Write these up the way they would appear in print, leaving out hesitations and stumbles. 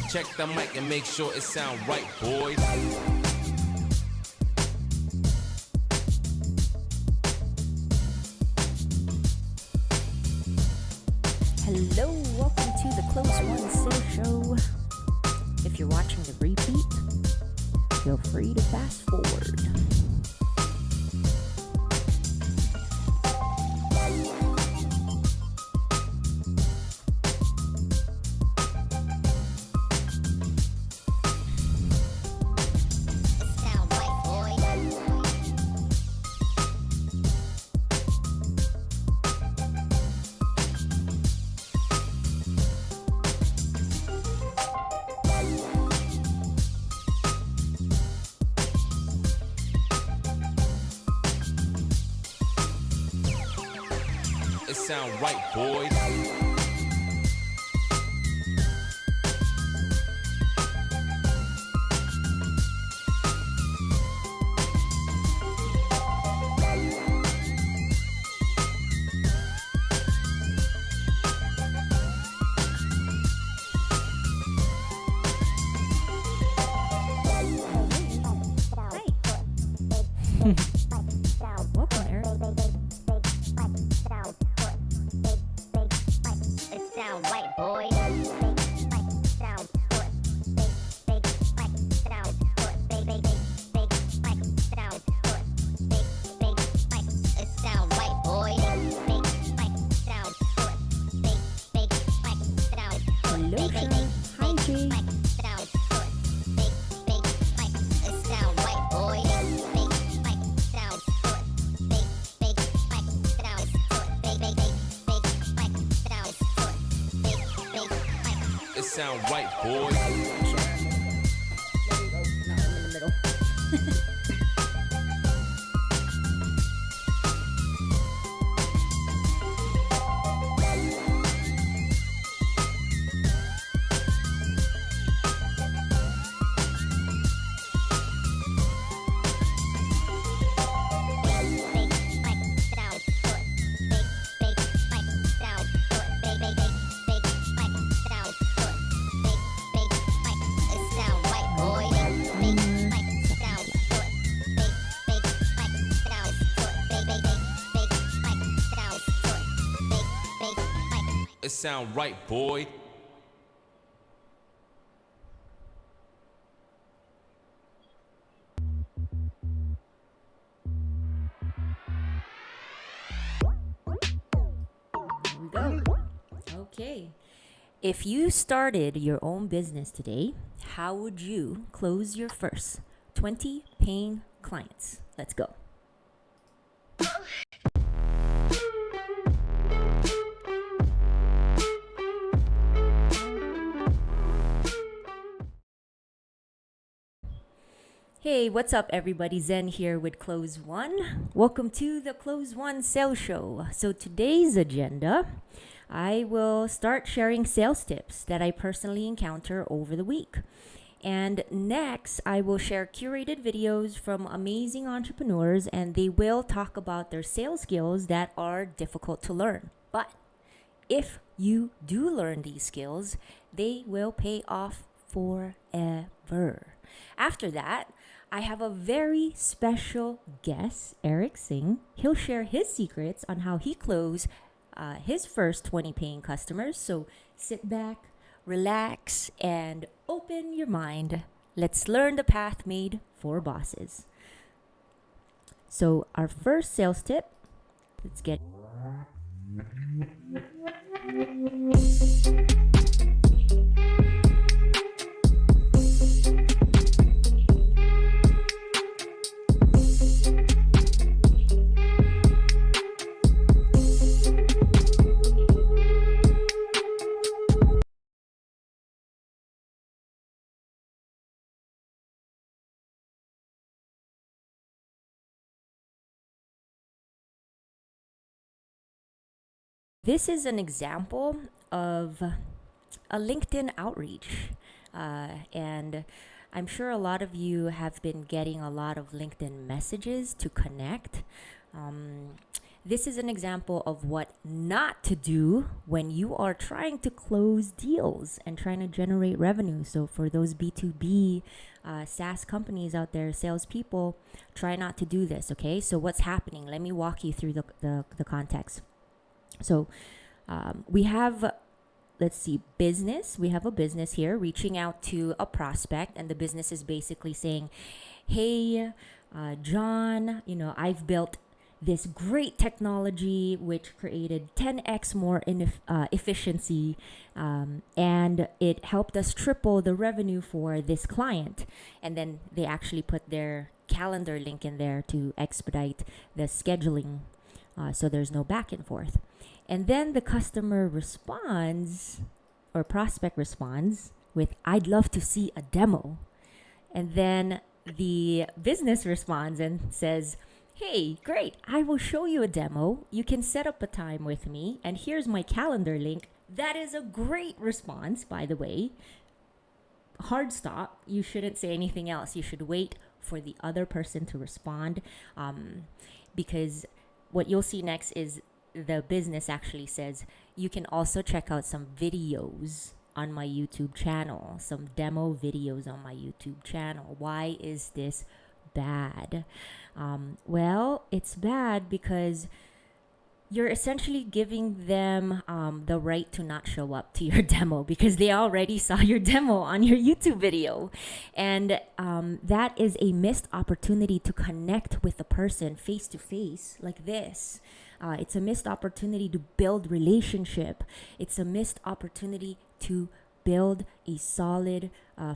Check the mic and make sure it sound right, boys. Hello, welcome to the ClosedWon Sales Show. If you're watching the repeat, feel free to fast forward. It sound right, boys. Welcome, Eric. Hello, Sean. Hi, Jay. It sound right, boys. There you go. Not in the middle. It sound right, boy. Here we go. Okay. If you started your own business today, how would you close your first 20 paying clients? Let's go. Hey, what's up, everybody? Zen here with ClosedWon. Welcome to the ClosedWon Sales Show. So today's agenda, I will start sharing sales tips that I personally encounter over the week. And next, I will share curated videos from amazing entrepreneurs, and they will talk about their sales skills that are difficult to learn. But if you do learn these skills, they will pay off forever. After that, I have a very special guest, Eric Tsang. He'll share his secrets on how he closed his first 20 paying customers. So sit back, relax, and open your mind. Let's learn the path made for bosses. So our first sales tip, let's get This is an example of a LinkedIn outreach. And I'm sure a lot of you have been getting a lot of LinkedIn messages to connect. this is an example of what not to do when you are trying to close deals and trying to generate revenue. So for those B2B SaaS companies out there, salespeople, try not to do this, okay? So what's happening? Let me walk you through the context. So we have, let's see, business. We have a business here reaching out to a prospect, and the business is basically saying, hey, John, I've built this great technology which created 10x more efficiency, and it helped us triple the revenue for this client. And then they actually put their calendar link in there to expedite the scheduling, so there's no back and forth. And then the customer responds, or prospect responds, with, I'd love to see a demo. And then the business responds and says, hey, great, I will show you a demo. You can set up a time with me, and here's my calendar link. That is a great response, by the way. Hard stop. You shouldn't say anything else. You should wait for the other person to respond, because what you'll see next is the business actually says, you can also check out some videos on my YouTube channel, some demo videos on my YouTube channel. Why is this bad? Well, it's bad because you're essentially giving them the right to not show up to your demo because they already saw your demo on your YouTube video. And that is a missed opportunity to connect with the person face to face like this. It's a missed opportunity to build relationship. It's a missed opportunity to build a solid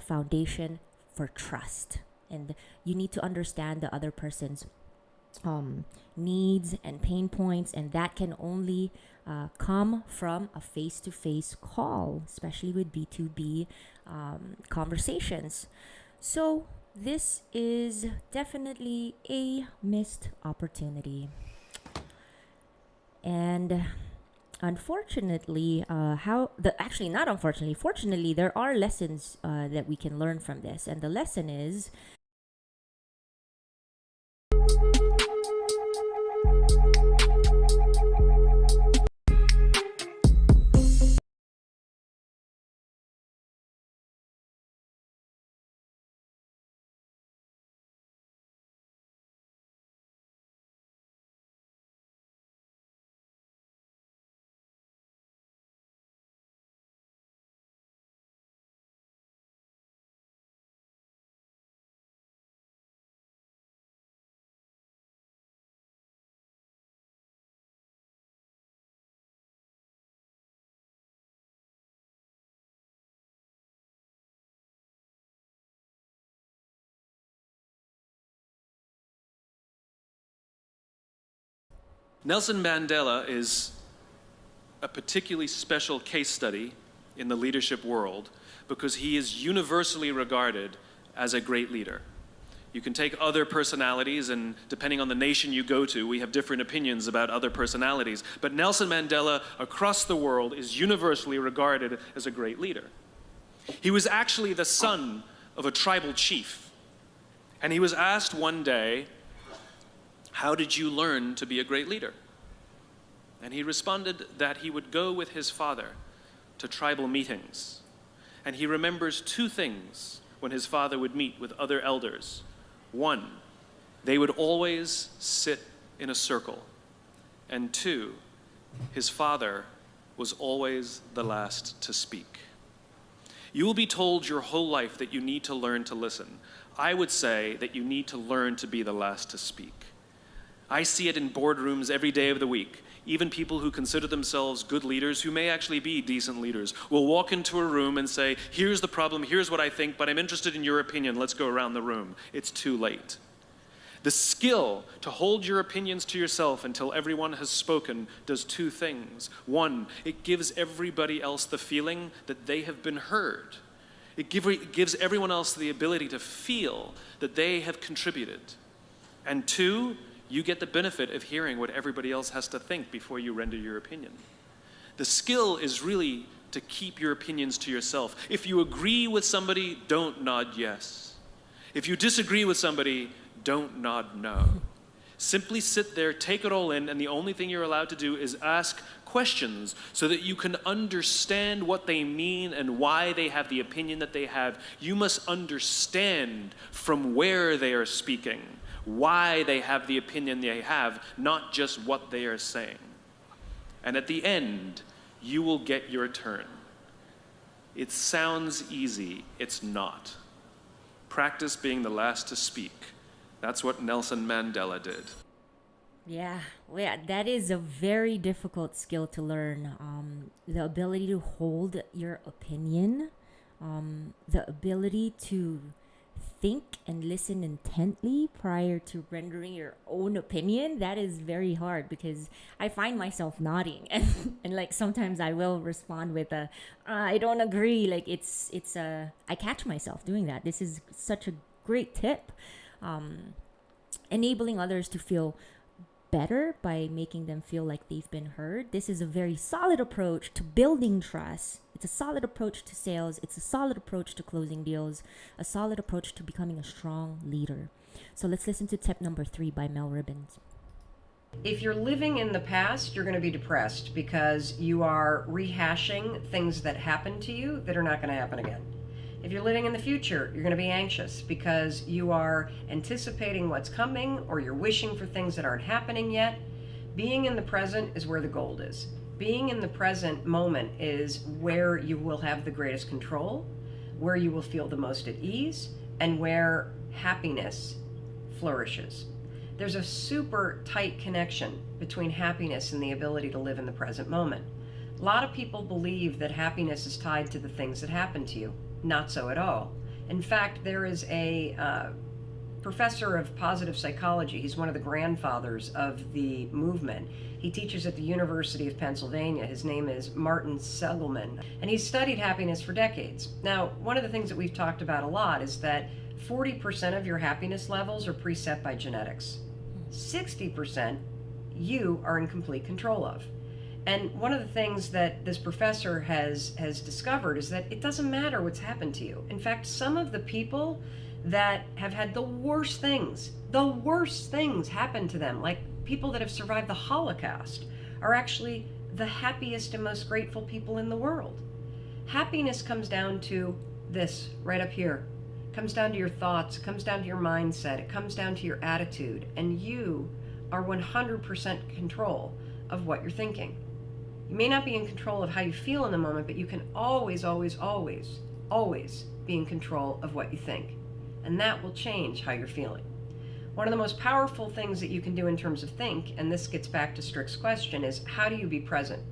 foundation for trust. And you need to understand the other person's needs and pain points, and that can only come from a face-to-face call, especially with B2B conversations. So this is definitely a missed opportunity. And unfortunately, fortunately, there are lessons that we can learn from this. And the lesson is, Nelson Mandela is a particularly special case study in the leadership world because he is universally regarded as a great leader. You can take other personalities, and depending on the nation you go to, we have different opinions about other personalities. But Nelson Mandela across the world is universally regarded as a great leader. He was actually the son of a tribal chief. And he was asked one day, how did you learn to be a great leader? And he responded that he would go with his father to tribal meetings. And he remembers two things when his father would meet with other elders. One, they would always sit in a circle. And two, his father was always the last to speak. You will be told your whole life that you need to learn to listen. I would say that you need to learn to be the last to speak. I see it in boardrooms every day of the week. Even people who consider themselves good leaders, who may actually be decent leaders, will walk into a room and say, here's the problem, here's what I think, but I'm interested in your opinion, let's go around the room. It's too late. The skill to hold your opinions to yourself until everyone has spoken does two things. One, it gives everybody else the feeling that they have been heard. It gives everyone else the ability to feel that they have contributed. And two, you get the benefit of hearing what everybody else has to think before you render your opinion. The skill is really to keep your opinions to yourself. If you agree with somebody, don't nod yes. If you disagree with somebody, don't nod no. Simply sit there, take it all in, and the only thing you're allowed to do is ask questions so that you can understand what they mean and why they have the opinion that they have. You must understand from where they are speaking, why they have the opinion they have, not just what they are saying. And at the end, you will get your turn. It sounds easy. It's not. Practice being the last to speak. That's what Nelson Mandela did. Yeah, that is a very difficult skill to learn. The ability to hold your opinion, the ability to think and listen intently prior to rendering your own opinion. That is very hard because I find myself nodding and like sometimes I will respond with I don't agree. Like I catch myself doing that. This is such a great tip. Enabling others to feel better by making them feel like they've been heard. This is a very solid approach to building trust. It's a solid approach to sales. It's a solid approach to closing deals, a solid approach to becoming a strong leader. So let's listen to tip number 3 by Mel Robbins. If you're living in the past, you're going to be depressed because you are rehashing things that happened to you that are not going to happen again. If you're living in the future, you're going to be anxious because you are anticipating what's coming or you're wishing for things that aren't happening yet. Being in the present is where the gold is. Being in the present moment is where you will have the greatest control, where you will feel the most at ease, and where happiness flourishes. There's a super tight connection between happiness and the ability to live in the present moment. A lot of people believe that happiness is tied to the things that happen to you. Not so at all. In fact, there is a professor of positive psychology. He's one of the grandfathers of the movement. He teaches at the University of Pennsylvania. His name is Martin Seligman, and he's studied happiness for decades. Now, one of the things that we've talked about a lot is that 40% of your happiness levels are preset by genetics. 60% you are in complete control of. And one of the things that this professor has discovered is that it doesn't matter what's happened to you. In fact, some of the people that have had the worst things happen to them, like people that have survived the Holocaust, are actually the happiest and most grateful people in the world. Happiness comes down to this right up here. It comes down to your thoughts, it comes down to your mindset, it comes down to your attitude, and you are 100% control of what you're thinking. You may not be in control of how you feel in the moment, but you can always, always, always, always be in control of what you think. And that will change how you're feeling. One of the most powerful things that you can do in terms of think, and this gets back to Strick's question, is how do you be present?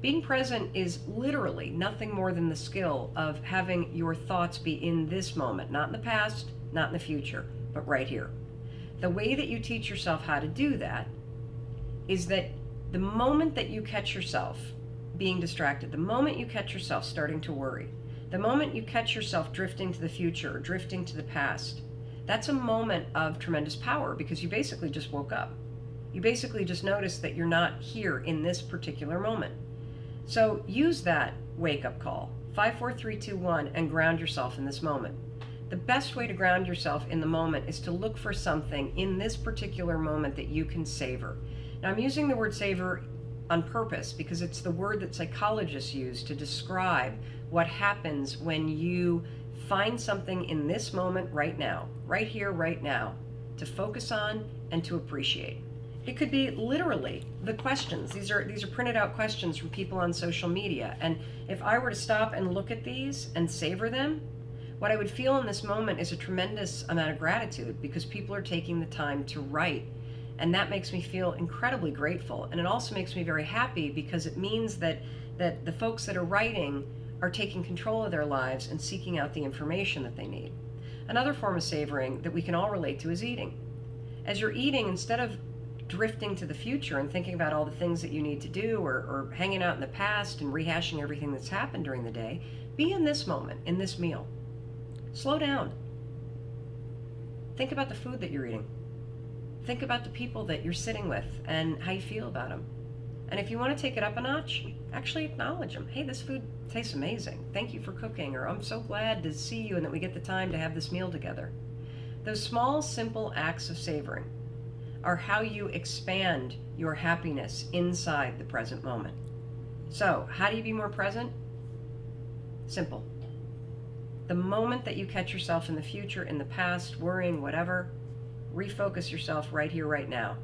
Being present is literally nothing more than the skill of having your thoughts be in this moment, not in the past, not in the future, but right here. The way that you teach yourself how to do that is that the moment that you catch yourself being distracted, the moment you catch yourself starting to worry, the moment you catch yourself drifting to the future or drifting to the past, that's a moment of tremendous power because you basically just woke up. You basically just noticed that you're not here in this particular moment. So use that wake-up call, 5, 4, 3, 2, 1, and ground yourself in this moment. The best way to ground yourself in the moment is to look for something in this particular moment that you can savor. Now, I'm using the word savor on purpose because it's the word that psychologists use to describe what happens when you find something in this moment right now, right here, right now, to focus on and to appreciate. It could be literally the questions. These are printed out questions from people on social media. And if I were to stop and look at these and savor them, what I would feel in this moment is a tremendous amount of gratitude because people are taking the time to write. And that makes me feel incredibly grateful. And it also makes me very happy because it means that the folks that are writing are taking control of their lives and seeking out the information that they need. Another form of savoring that we can all relate to is eating. As you're eating, instead of drifting to the future and thinking about all the things that you need to do or hanging out in the past and rehashing everything that's happened during the day, be in this moment, in this meal. Slow down. Think about the food that you're eating. Think about the people that you're sitting with and how you feel about them. And if you want to take it up a notch, actually acknowledge them. Hey, this food tastes amazing. Thank you for cooking. Or I'm so glad to see you and that we get the time to have this meal together. Those small, simple acts of savoring are how you expand your happiness inside the present moment. So, how do you be more present? Simple. The moment that you catch yourself in the future, in the past, worrying, whatever, refocus yourself right here, right now.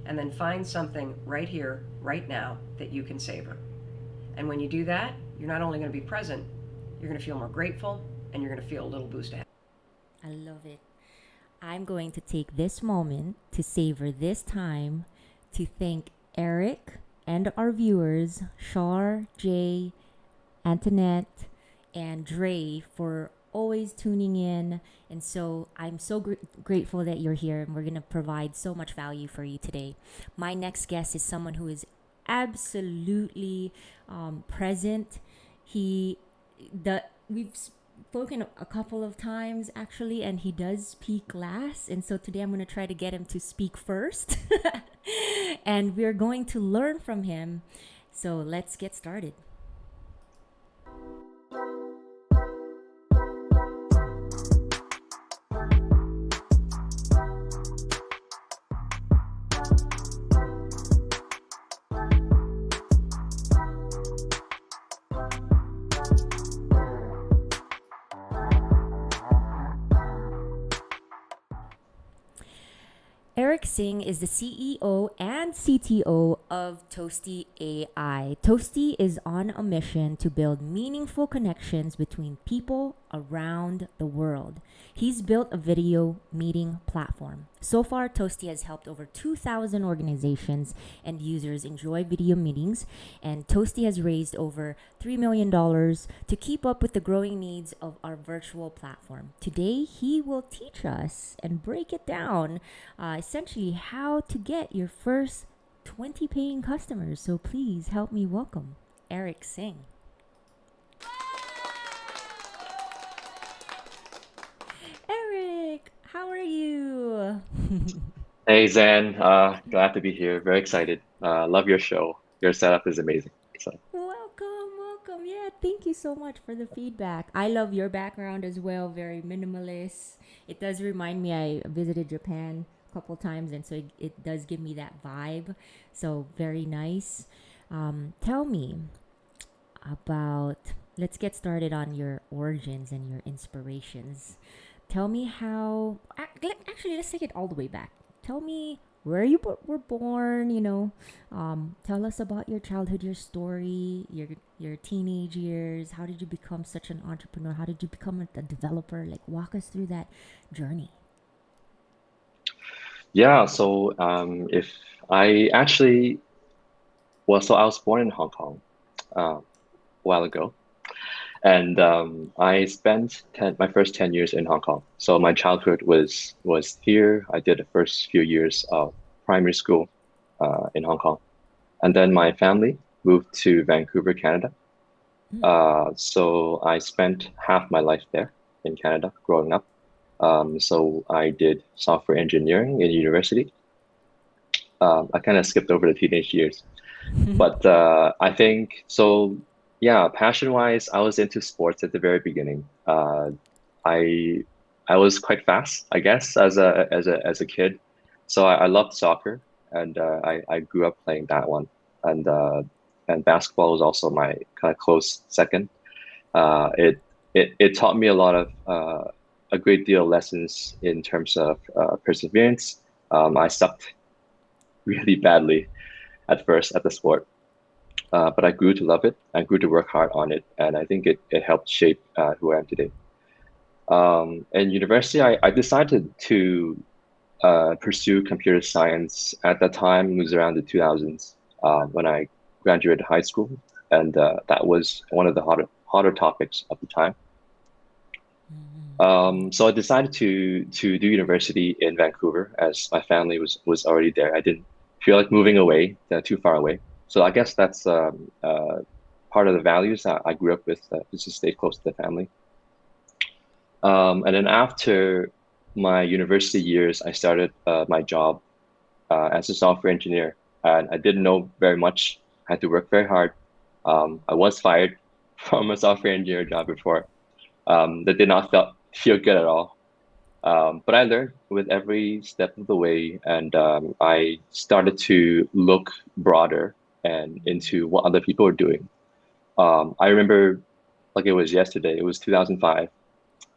And then find something right here, right now that you can savor. And when you do that, you're not only going to be present, you're going to feel more grateful, and you're going to feel a little boost ahead. I love it. I'm going to take this moment to savor this time to thank Eric and our viewers, Shar, Jay, Antoinette, and Dre, for always tuning in. And so I'm so grateful that you're here, and we're going to provide so much value for you today. My next guest is someone who is absolutely present. We've spoken a couple of times actually, and he does speak last, and so today I'm going to try to get him to speak first. And we're going to learn from him. So let's get started. Eric Tsang is the CEO and CTO of Toasty AI. Toasty is on a mission to build meaningful connections between people around the world. He's built a video meeting platform. So far, Toasty has helped over 2,000 organizations and users enjoy video meetings, and Toasty has raised over $3 million to keep up with the growing needs of our virtual platform. Today, he will teach us and break it down, essentially how to get your first 20 paying customers. So please help me welcome Eric Tsang. Eric, how are you? Hey Zan, glad to be here. Very excited. Love your show. Your setup is amazing. So Welcome. Yeah, thank you so much for the feedback. I love your background as well. Very minimalist. It does remind me, I visited Japan a couple times, and so it does give me that vibe. So very nice. Tell me about, let's get started on your origins and your inspirations. Tell me how, actually, let's take it all the way back. Tell me where you were born, tell us about your childhood, your story, your teenage years. How did you become such an entrepreneur? How did you become a developer? Like, walk us through that journey. yeah, so if I actually, so I was born in Hong Kong a while ago, and I spent my first 10 years in Hong Kong. So my childhood was here. I did the first few years of primary school in Hong Kong, and then my family moved to Vancouver, Canada. So I spent half my life there in Canada growing up. So I did software engineering in university. I kind of skipped over the teenage years, but I think so. Yeah, passion-wise, I was into sports at the very beginning. I was quite fast, I guess, as a kid. So I loved soccer, and I grew up playing that one. And basketball was also my kind of close second. It taught me a great deal of lessons in terms of perseverance. I sucked really badly at first at the sport. But I grew to love it. I grew to work hard on it, and I think it helped shape who I am today. In university, I decided to pursue computer science. At that time, it was around the 2000s when I graduated high school, and that was one of the hotter topics of the time. So I decided to do university in Vancouver, as my family was already there. I didn't feel like moving away, too far away. So I guess that's part of the values that I grew up with, is to stay close to the family. And then after my university years, I started my job as a software engineer. And I didn't know very much. I had to work very hard. I was fired from a software engineer job before. That did not feel good at all. But I learned with every step of the way, and I started to look broader and into what other people are doing. I remember, like it was yesterday, it was 2005.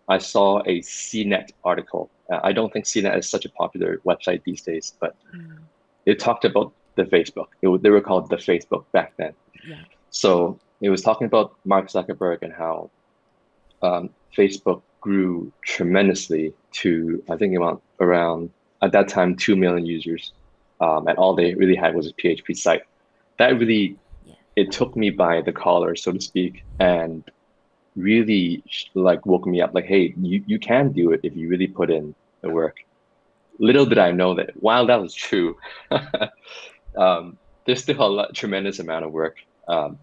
I saw a CNET article. I don't think CNET is such a popular website these days, but Mm. it talked about the Facebook. They were called the Facebook back then. Yeah. So it was talking about Mark Zuckerberg and how Facebook grew tremendously to, I think, around at that time 2 million users, and all they really had was a PHP site. That really Yeah. it took me by the collar, so to speak, and really like woke me up. Like, hey, you can do it if you really put in the work. Little did I know that while that was true, there's still tremendous amount of work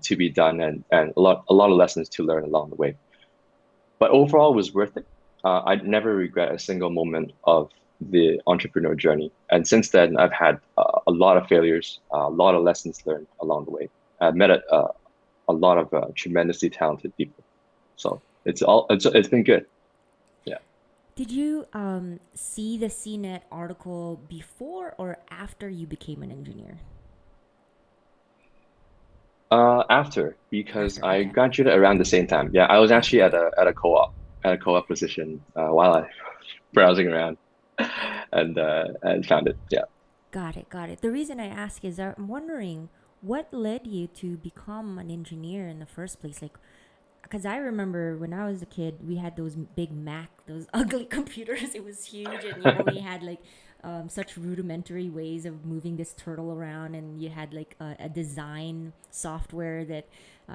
to be done, and a lot of lessons to learn along the way. But overall, it was worth it. I never regret a single moment of the entrepreneur journey. And since then, I've had a lot of failures, a lot of lessons learned along the way. I've met a lot of tremendously talented people. So it's been good. Yeah. Did you see the CNET article before or after you became an engineer? After, because After, I okay. graduated around the same time. Yeah, I was actually Okay. at a co-op position while I browsing around and found it. Yeah. Got it, got it. The reason I ask is I'm wondering what led you to become an engineer in the first place? Like, because I remember when I was a kid, we had those big Mac, those ugly computers. It was huge, and you only had like such rudimentary ways of moving this turtle around, and you had like a design software that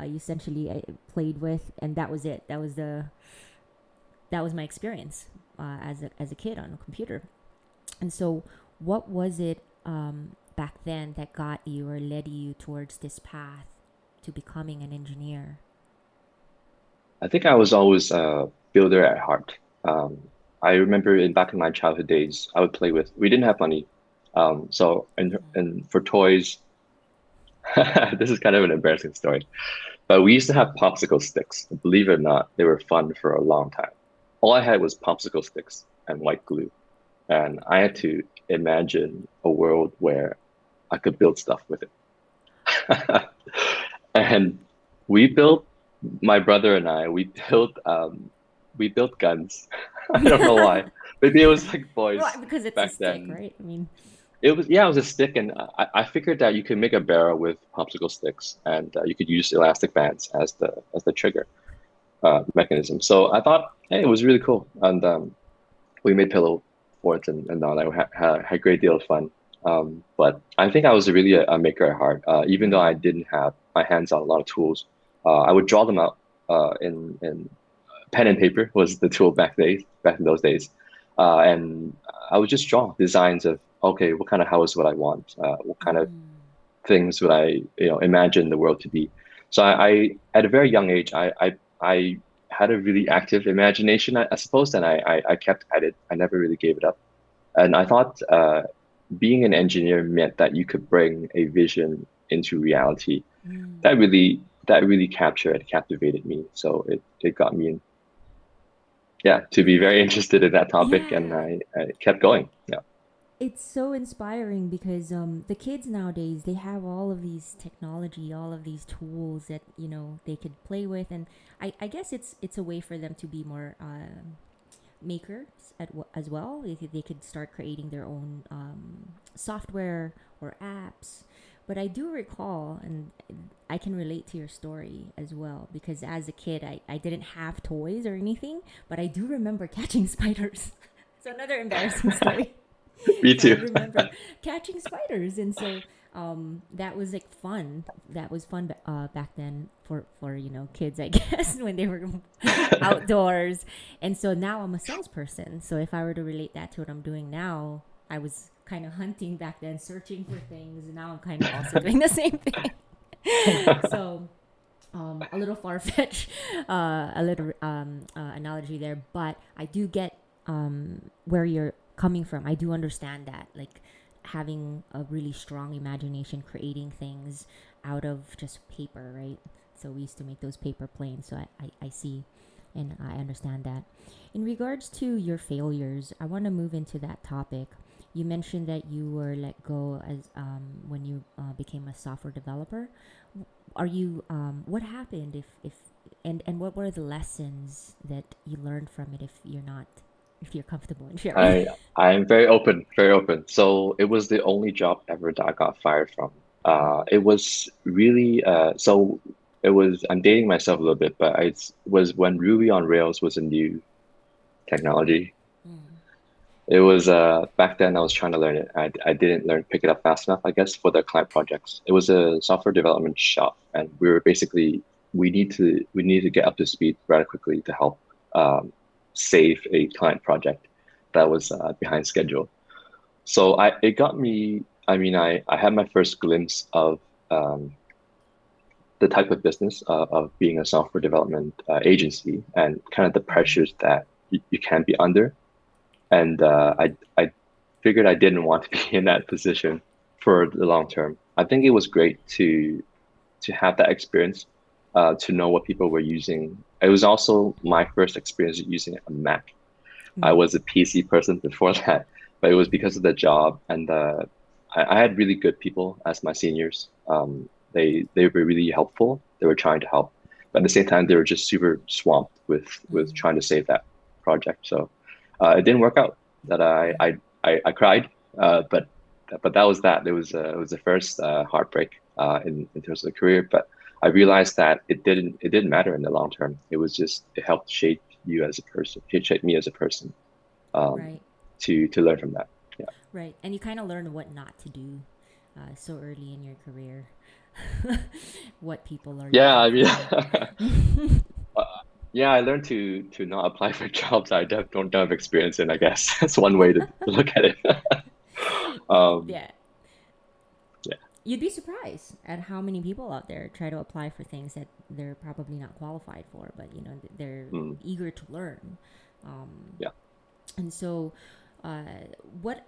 you essentially played with, and that was it. That was my experience as a kid on a computer. And so, what was it back then that got you or led you towards this path to becoming an engineer? I think I was always a builder at heart. Um, I remember back in my childhood days, I would play with. We didn't have money, so and for toys, this is kind of an embarrassing story. But we used to have popsicle sticks. Believe it or not, they were fun for a long time. All I had was popsicle sticks and white glue, and I had to imagine a world where I could build stuff with it. And we built, my brother and I, we built guns. I don't know why. Maybe it was like Well, boys because it's a back stick, then. right? I mean, It was a stick, and I figured that you could make a barrel with popsicle sticks, and you could use elastic bands as the trigger mechanism. So I thought, hey, it was really cool, and we made pillow forts and all that. We had a great deal of fun. But I think I was really a maker at heart. Even though I mm, didn't have my hands on a lot of tools, I would draw them out in pen and paper was the tool back in those days, and I would just draw designs of okay, what kind of house would I want? What kind of mm, things would I imagine the world to be? So I at a very young age I had a really active imagination, I suppose, and I kept at it. I never really gave it up. And I thought being an engineer meant that you could bring a vision into reality. mm. That really captivated me. So it got me in, yeah, to be very interested in that topic, and Yeah, I kept going. Yeah. it's so inspiring because the kids nowadays they have all of these technology, all of these tools that they could play with, and I guess it's a way for them to be more makers as well. They could start creating their own software or apps. But I do recall, and I can relate to your story as well, because as a kid, I didn't have toys or anything, but I do remember catching spiders. So another embarrassing story. Me So I too. remember catching spiders, and so that was like fun. That was fun back then for kids, I guess, when they were outdoors. And so now I'm a salesperson. So if I were to relate that to what I'm doing now, I was kind of hunting back then, searching for things. And now I'm kind of also doing the same thing. So a little far fetched, a little analogy there, but I do get where you're coming from. I do understand that, like having a really strong imagination, creating things out of just paper, right? So we used to make those paper planes. So I see and I understand that. In regards to your failures, I want to move into that topic. You mentioned that you were let go as when you became a software developer. Are you what happened if and what were the lessons that you learned from it, if you're comfortable in sharing? I'm very open, very open. So it was the only job ever that I got fired from. It was really so it was I'm dating myself a little bit, but it was when Ruby on Rails was a new technology. It was back then I was trying to learn it. I didn't pick it up fast enough, I guess, for the client projects. It was a software development shop, and we were basically we need to get up to speed rather quickly to help save a client project that was behind schedule. So it got me. I mean, I had my first glimpse of the type of business of being a software development agency and kind of the pressures that you can be under. And I figured I didn't want to be in that position for the long term. I think it was great to have that experience, to know what people were using. It was also my first experience using a Mac. I was a PC person before that, but it was because of the job, and I had really good people as my seniors. They were really helpful. They were trying to help, but at the same time, they were just super swamped with trying to save that project. So it didn't work out. That I cried, but that was that. It was the first heartbreak in terms of the career. But I realized that it didn't matter in the long term. It was just it helped shape you as a person. It shaped me as a person. Right. To learn from that. Yeah. Right. And you kind of learn what not to do so early in your career. What people are Yeah, I looking mean, yeah, I learned to not apply for jobs I don't have experience in, I guess. That's one way to look at it. Yeah. Yeah. You'd be surprised at how many people out there try to apply for things that they're probably not qualified for, but they're eager to learn. Yeah. And so, what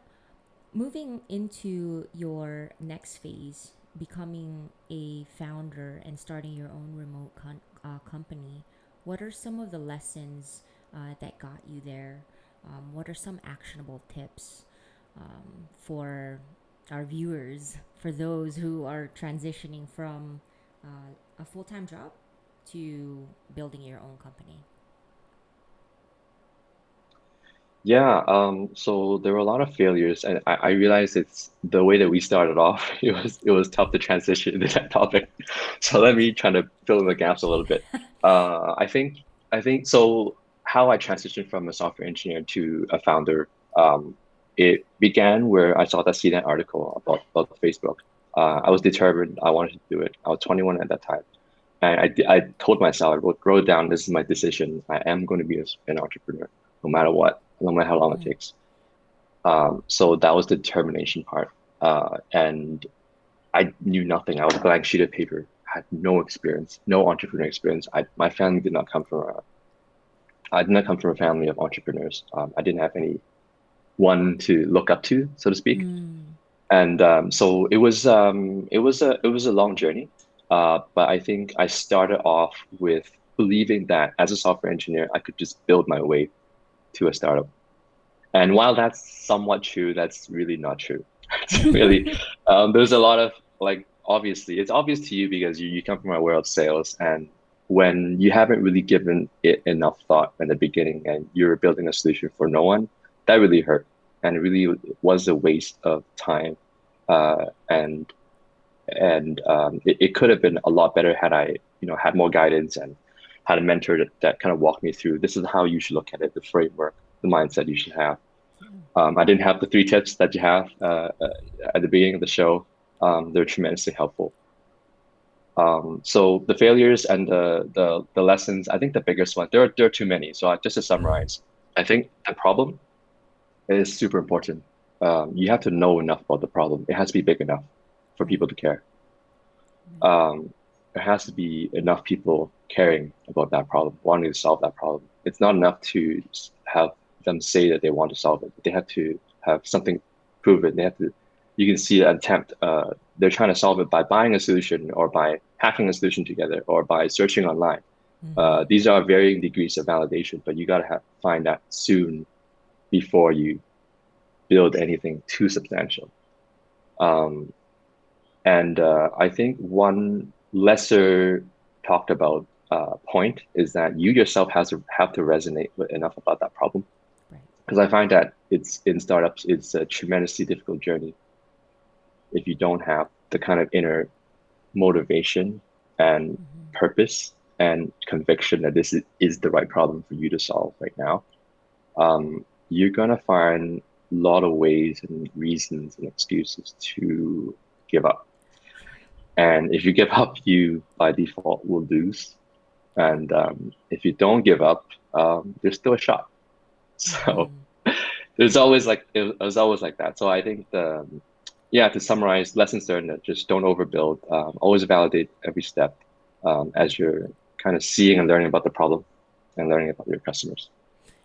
moving into your next phase, becoming a founder and starting your own remote company, what are some of the lessons that got you there? What are some actionable tips for our viewers, for those who are transitioning from a full-time job to building your own company? Yeah, so there were a lot of failures, and I realized it's the way that we started off. It was tough to transition into that topic. So let me try to fill in the gaps a little bit. I think so. How I transitioned from a software engineer to a founder, it began where I saw that CNET article about Facebook. I was determined. I wanted to do it. I was 21 at that time, and I told myself, I wrote it down. This is my decision. I am going to be an entrepreneur, no matter what, no matter how long it takes. So that was the determination part. And I knew nothing. I was a blank sheet of paper. I had no experience, no entrepreneur experience. My family did not come from I did not come from a family of entrepreneurs. I didn't have anyone to look up to, so to speak. And so it was a long journey. But I think I started off with believing that as a software engineer, I could just build my way to a startup. And while that's somewhat true, that's really not true. It's really, there's a lot of obviously, it's obvious to you because you come from a world of sales, and when you haven't really given it enough thought in the beginning and you're building a solution for no one, that really hurt. And it really was a waste of time. And it could have been a lot better had I, had more guidance and had a mentor that kind of walked me through. This is how you should look at it, the framework, the mindset you should have. I didn't have the 3 tips that you have at the beginning of the show. They're tremendously helpful. So the failures and the lessons, I think the biggest one, there are too many. So just to summarize, I think the problem is super important. You have to know enough about the problem. It has to be big enough for people to care. There has to be enough people caring about that problem, wanting to solve that problem. It's not enough to have them say that they want to solve it. They have to have something proven. You can see an attempt. They're trying to solve it by buying a solution or by hacking a solution together or by searching online. These are varying degrees of validation, but you got to find that soon before you build anything too substantial. I think one lesser talked about point is that you yourself have to resonate enough about that problem. Right. Because I find that in startups, it's a tremendously difficult journey if you don't have the kind of inner motivation and purpose and conviction that this is the right problem for you to solve right now. You're gonna find a lot of ways and reasons and excuses to give up. And if you give up, you by default will lose. And if you don't give up, there's still a shot. So it was always like that. So I think to summarize, lessons learned: just don't overbuild. Always validate every step as you're kind of seeing and learning about the problem and learning about your customers.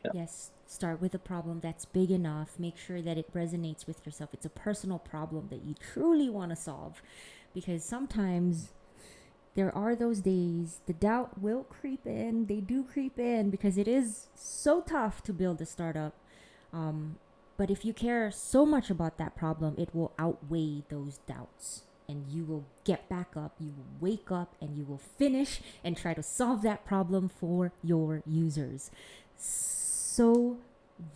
Yeah. Yes, start with a problem that's big enough. Make sure that it resonates with yourself. It's a personal problem that you truly want to solve, because sometimes there are those days the doubt will creep in. They do creep in because it is so tough to build a startup. But if you care so much about that problem, it will outweigh those doubts. And you will get back up, you will wake up, and you will finish and try to solve that problem for your users. So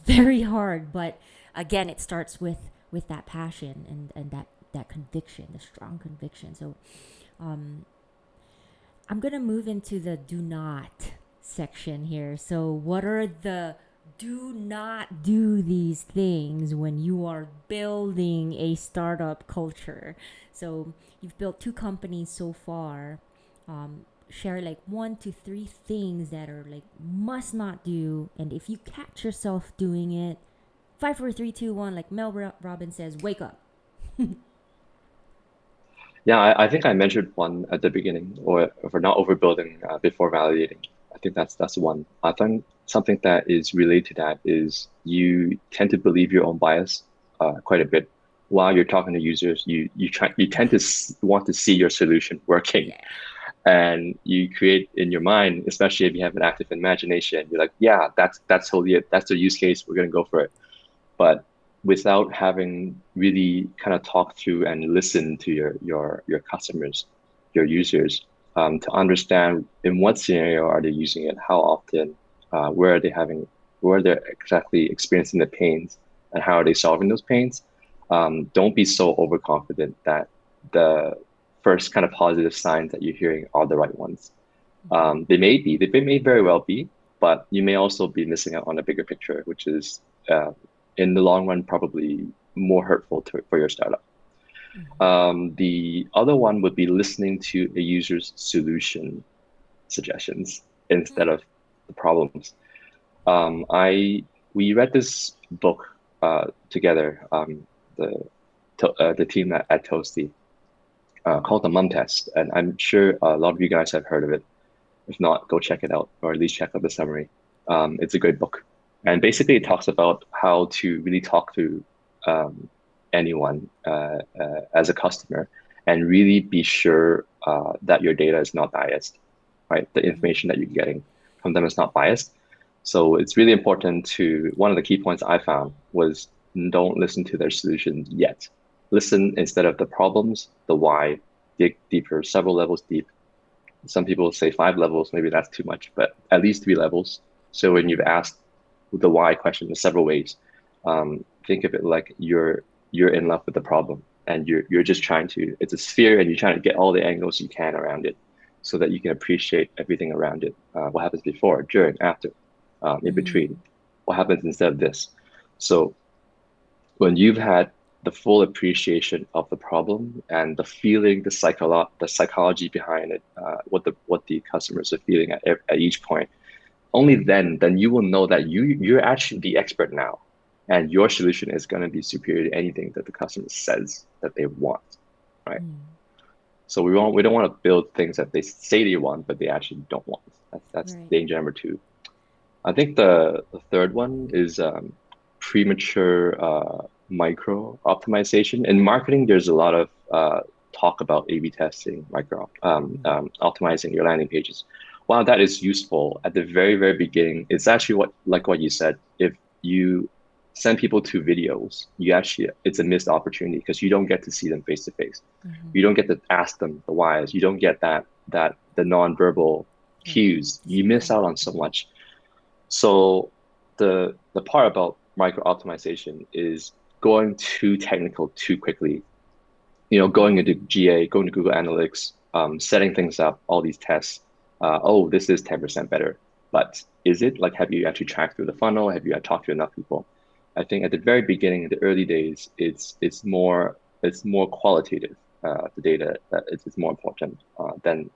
very hard, but again, it starts with that passion and that conviction, the strong conviction. So I'm gonna move into the do not section here. So what are the do not do these things when you are building a startup culture? So you've built 2 companies so far. Share like 1 to 3 things that are like must not do, and if you catch yourself doing it, 5, 4, 3, 2, 1, like Mel Robbins says, wake up. Yeah, I think I mentioned one at the beginning, or for not overbuilding before validating. I think that's one. I think something that is related to that is you tend to believe your own bias quite a bit. While you're talking to users, you tend to want to see your solution working. Yeah. And you create in your mind, especially if you have an active imagination, you're like, yeah, that's totally it. That's the use case. We're going to go for it. But without having really kind of talked through and listened to your customers, your users, to understand in what scenario are they using it, how often, where they're exactly experiencing the pains, and how are they solving those pains. Don't be so overconfident that the first kind of positive signs that you're hearing are the right ones. They may very well be, but you may also be missing out on a bigger picture, which is in the long run probably more hurtful for your startup. The other one would be listening to a user's solution suggestions instead of the problems. We read this book together, the team at Toasty, called The Mum Test, and I'm sure a lot of you guys have heard of it. If not, go check it out, or at least check out the summary. It's a great book, and basically it talks about how to really talk to anyone as a customer and really be sure that your data is not biased, right? The information that you're getting from them is not biased. So it's really important one of the key points I found was don't listen to their solution yet. Listen instead of the problems, the why, dig deeper, several levels deep. Some people say 5 levels, maybe that's too much, but at least 3 levels. So when you've asked the why question in several ways, think of it like you're in love with the problem, and you're just trying to, it's a sphere, and you're trying to get all the angles you can around it so that you can appreciate everything around it. What happens before, during, after, in between, what happens instead of this. So when you've had the full appreciation of the problem and the feeling, the psychology behind it, what the customers are feeling at each point, only then you will know that you're actually the expert now, and your solution is going to be superior to anything that the customer says that they want, right? So we don't want to build things that they say they want but they actually don't want. That's Right. danger number 2. I think the third one is premature micro optimization. In marketing, there's a lot of talk about A/B testing, optimizing your landing pages. while that is useful at the very, very beginning, it's actually what you said. If you send people to videos, it's a missed opportunity because you don't get to see them face to face. You don't get to ask them the whys. You don't get that the nonverbal cues. You miss out on so much. So the part about micro optimization is going too technical too quickly. Going into GA, going to Google Analytics, setting things up, all these tests. This is 10% better. But is it? Like, have you actually tracked through the funnel? Have you talked to enough people? I think at the very beginning, in the early days, it's more qualitative. The data it's more important than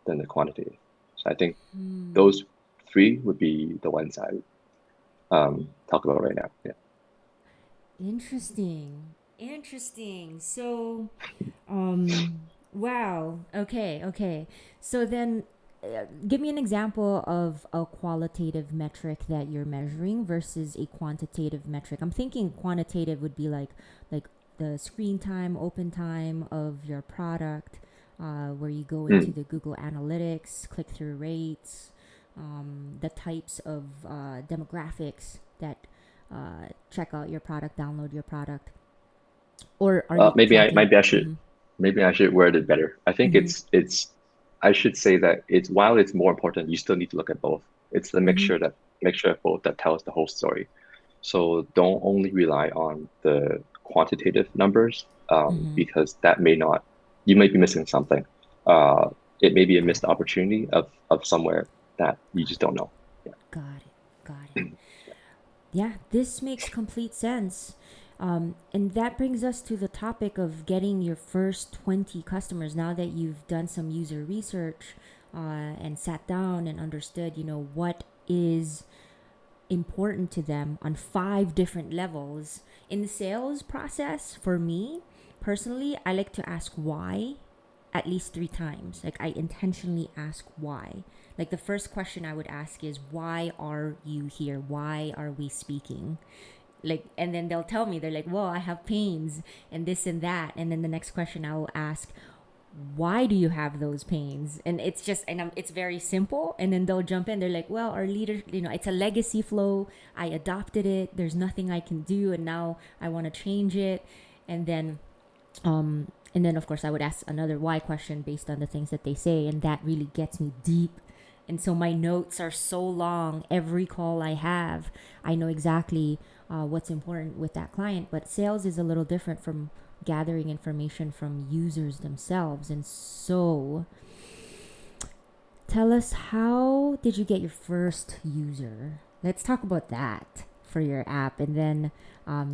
the quantitative. So I think those three would be the ones I would talk about right now. Yeah. Interesting. So, wow. Okay. So then, give me an example of a qualitative metric that you're measuring versus a quantitative metric. I'm thinking quantitative would be like the screen time, open time of your product, where you go into the Google Analytics, click-through rates, the types of demographics that check out your product, download your product. Or are you maybe tracking- I should word it better. I think I should say that while it's more important, you still need to look at both. It's the mixture of both that tells the whole story. So don't only rely on the quantitative numbers because you might be missing something. It may be a missed opportunity of somewhere that you just don't know. Yeah. Got it. Yeah, this makes complete sense. And that brings us to the topic of getting your first 20 customers. Now that you've done some user research and sat down and understood, what is important to them on 5 different levels. In the sales process, for me, personally, I like to ask why at least 3 times. Like, I intentionally ask why. Like, the first question I would ask is, why are you here? Why are we speaking? Like, and then they'll tell me, they're like, well, I have pains and this and that. And then the next question I will ask, why do you have those pains? And it's very simple. And then they'll jump in. They're like, well, our leader, it's a legacy flow. I adopted it. There's nothing I can do. And now I want to change it. And then of course I would ask another why question based on the things that they say. And that really gets me deep. And so my notes are so long. Every call I have, I know exactly what's important with that client. But sales is a little different from gathering information from users themselves. And so tell us, how did you get your first user? Let's talk about that for your app, and then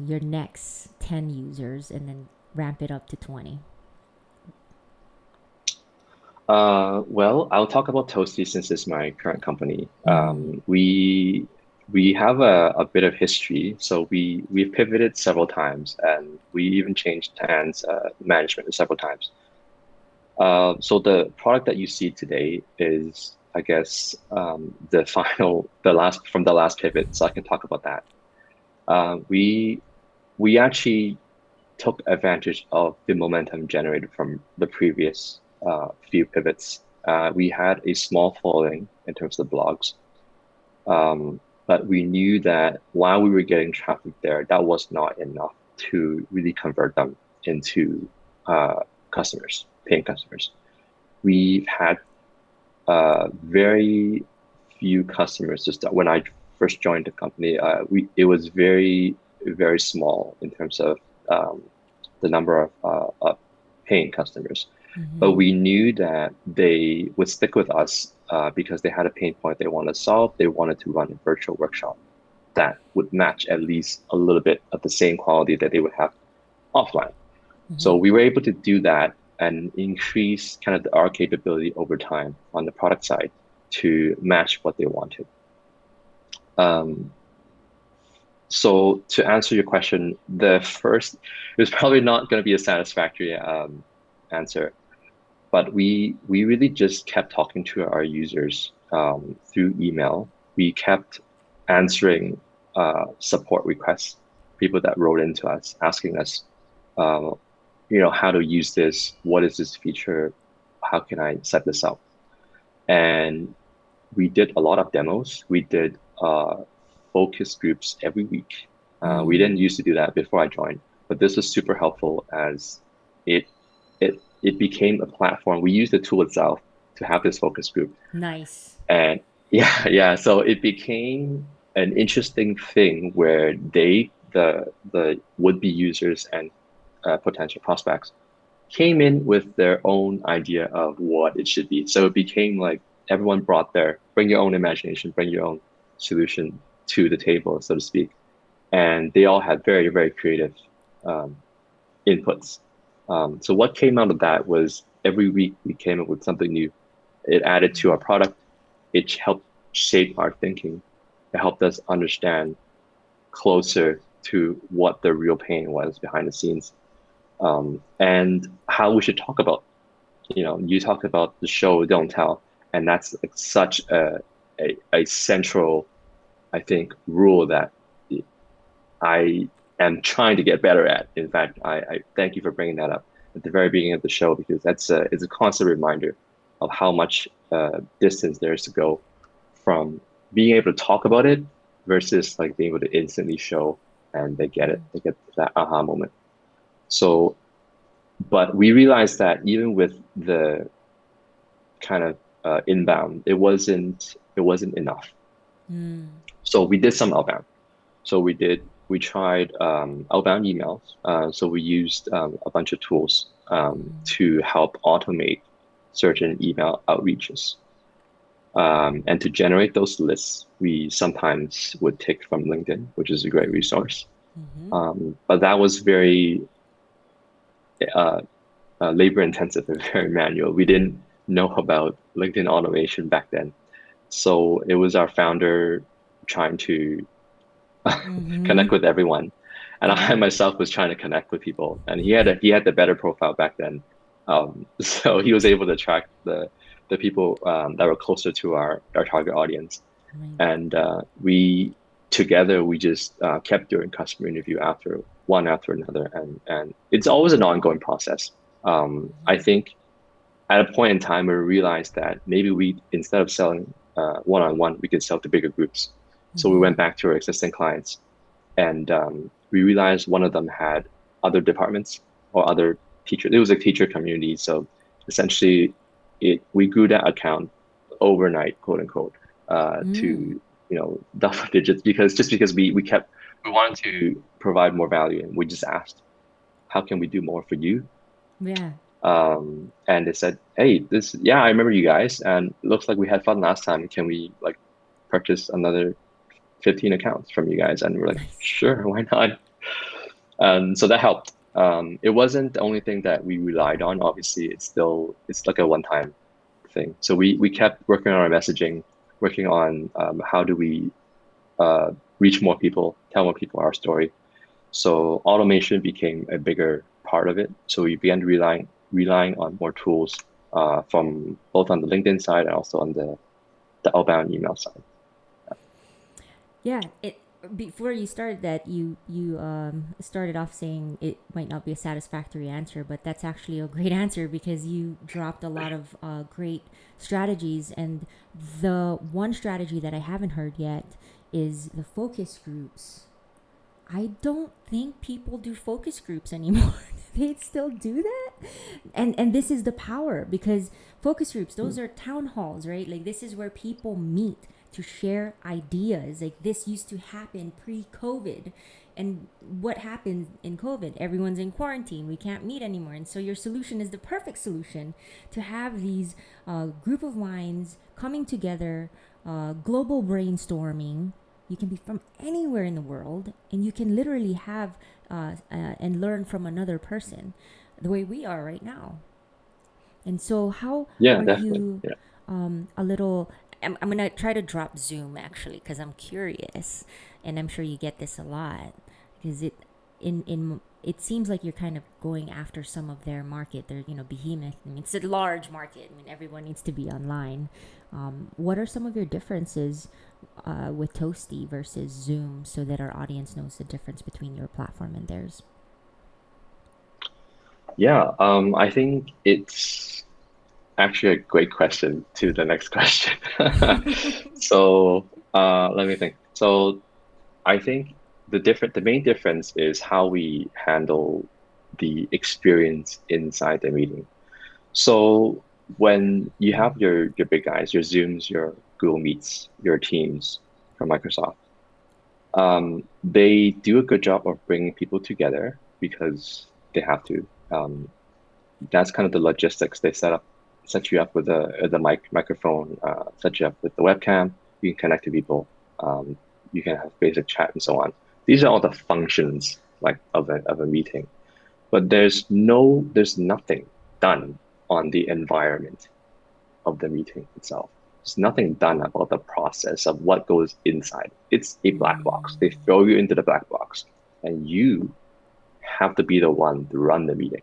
your next 10 users, and then ramp it up to 20. Well, I'll talk about Toasty since it's my current company. We have a bit of history, so we've pivoted several times, and we even changed hands management several times. So the product that you see today is, I guess, the last pivot. So I can talk about that. We actually took advantage of the momentum generated from the previous few pivots. We had a small following in terms of blogs. But we knew that while we were getting traffic there, that was not enough to really convert them into customers, paying customers. We've had very few customers to start. When I first joined the company, it was very, very small in terms of the number of paying customers. But we knew that they would stick with us because they had a pain point they wanted to solve. They wanted to run a virtual workshop that would match at least a little bit of the same quality that they would have offline. So we were able to do that and increase kind of our capability over time on the product side to match what they wanted. So to answer your question, it was probably not going to be a satisfactory answer. But we really just kept talking to our users through email. We kept answering support requests, people that wrote into us asking us, how to use this, what is this feature, how can I set this up? And we did a lot of demos. We did focus groups every week. We didn't used to do that before I joined, but this was super helpful as it it became a platform. We used the tool itself to have this focus group. Nice. And yeah. So it became an interesting thing where the would-be users and potential prospects came in with their own idea of what it should be. So it became like everyone brought bring your own imagination, bring your own solution to the table, so to speak. And they all had very, very creative inputs. So what came out of that was every week we came up with something new. It added to our product. It helped shape our thinking. It helped us understand closer to what the real pain was behind the scenes, and how we should talk about. You talked about the show Don't Tell, and that's like such a central, I think, rule that I am trying to get better at. In fact, I thank you for bringing that up at the very beginning of the show, because it's a constant reminder of how much distance there is to go from being able to talk about it versus like being able to instantly show, and they get it. They get that aha moment. So, but we realized that even with the kind of inbound, it wasn't enough. So we did some outbound. So we tried outbound emails. So we used a bunch of tools to help automate certain email outreaches. And to generate those lists, we sometimes would take from LinkedIn, which is a great resource. But that was very labor intensive and very manual. We didn't know about LinkedIn automation back then. So it was our founder trying to connect with everyone. And I myself was trying to connect with people. And he had the better profile back then. So he was able to track the people that were closer to our target audience. And we just kept doing customer interview after another. And it's always an ongoing process. I think at a point in time, we realized that maybe instead of selling one-on-one, we could sell to bigger groups. So we went back to our existing clients, and we realized one of them had other departments or other teachers. It was a teacher community. So essentially, we grew that account overnight, quote unquote, to double digits because we wanted to provide more value, and we just asked, how can we do more for you? Yeah. And they said, hey, I remember you guys, and it looks like we had fun last time. Can we like purchase another 15 accounts from you guys? And we're like, sure, why not? And so that helped. It wasn't the only thing that we relied on. Obviously, it's like a one-time thing. So we kept working on our messaging, working on how do we reach more people, tell more people our story. So automation became a bigger part of it. So we began relying on more tools from both on the LinkedIn side and also on the outbound email side. Yeah. Before you started that, you started off saying it might not be a satisfactory answer, but that's actually a great answer because you dropped a lot of great strategies. And the one strategy that I haven't heard yet is the focus groups. I don't think people do focus groups anymore. They still do that? And this is the power, because focus groups, those are town halls, right? Like this is where people meet to share ideas. Like this used to happen pre-COVID. And what happened in COVID? Everyone's in quarantine. We can't meet anymore. And so your solution is the perfect solution to have these group of minds coming together, global brainstorming. You can be from anywhere in the world, and you can literally have and learn from another person, the way we are right now. And so, how are definitely. you a little? I'm gonna try to drop Zoom actually, because I'm curious, and I'm sure you get this a lot, because it seems like you're kind of going after some of their market. They're behemoth. I mean, it's a large market. I mean, everyone needs to be online. What are some of your differences with Toasty versus Zoom, so that our audience knows the difference between your platform and theirs? Yeah, I think actually a great question to the next question. So let me think. So I think the main difference is how we handle the experience inside the meeting. So when you have your big guys, your Zooms, your Google Meets, your Teams from Microsoft, they do a good job of bringing people together because they have to. That's kind of the logistics. They set you up with the microphone, set you up with the webcam. You can connect to people. You can have basic chat and so on. These are all the functions like of a meeting, but there's nothing done on the environment of the meeting itself. There's nothing done about the process of what goes inside. It's a black box. They throw you into the black box, and you have to be the one to run the meeting.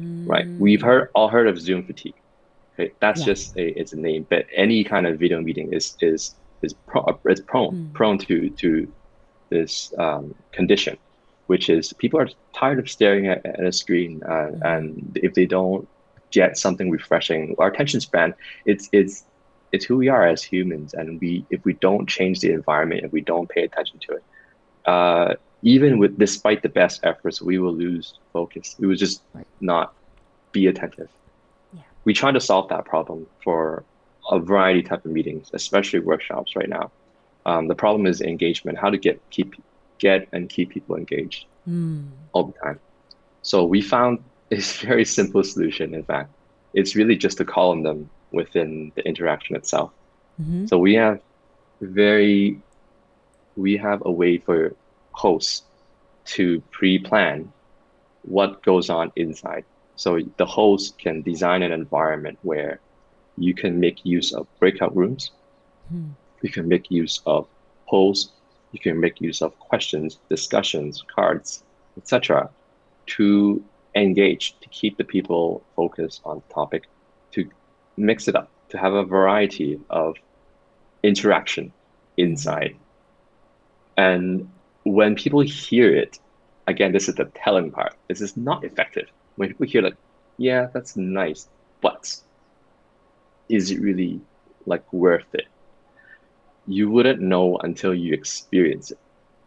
Right? We've all heard of Zoom fatigue. Okay, that's just it's a name, but any kind of video meeting is prone to this condition, which is people are tired of staring at a screen, and if they don't get something refreshing, our attention span, it's who we are as humans, and if we don't change the environment, if we don't pay attention to it, even despite the best efforts, we will lose focus. We will just not be attentive. Yeah. We try to solve that problem for a variety type of meetings, especially workshops right now. The problem is engagement, how to get and keep people engaged all the time. So we found a very simple solution. In fact, it's really just to column them within the interaction itself. So we have a way for hosts to pre-plan what goes on inside. So the host can design an environment where you can make use of breakout rooms. You can make use of polls. You can make use of questions, discussions, cards, etc., to engage, to keep the people focused on the topic, to mix it up, to have a variety of interaction inside. And when people hear it, again, this is the telling part. This is not effective. When people hear like, yeah, that's nice, but is it really like worth it? You wouldn't know until you experience it.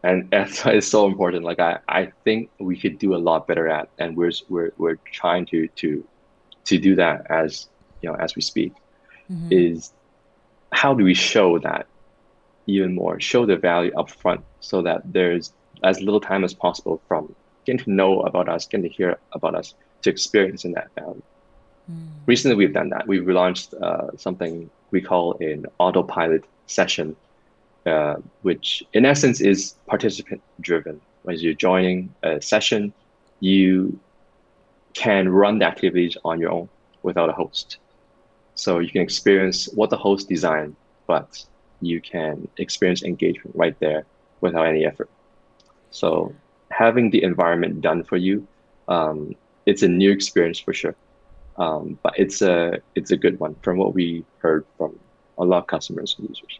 And that's why it's so important. Like I think we could do a lot better at, and we're trying to do that as as we speak, is how do we show that even more, show the value up front so that there's as little time as possible from getting to know about us, getting to hear about us, to experiencing that value. Recently, we've done that. We've launched something we call an autopilot session, which in essence is participant driven. As you're joining a session, you can run the activities on your own without a host. So you can experience what the host designed, but you can experience engagement right there without any effort. So having the environment done for you, it's a new experience for sure. But it's a good one from what we heard from a lot of customers and users.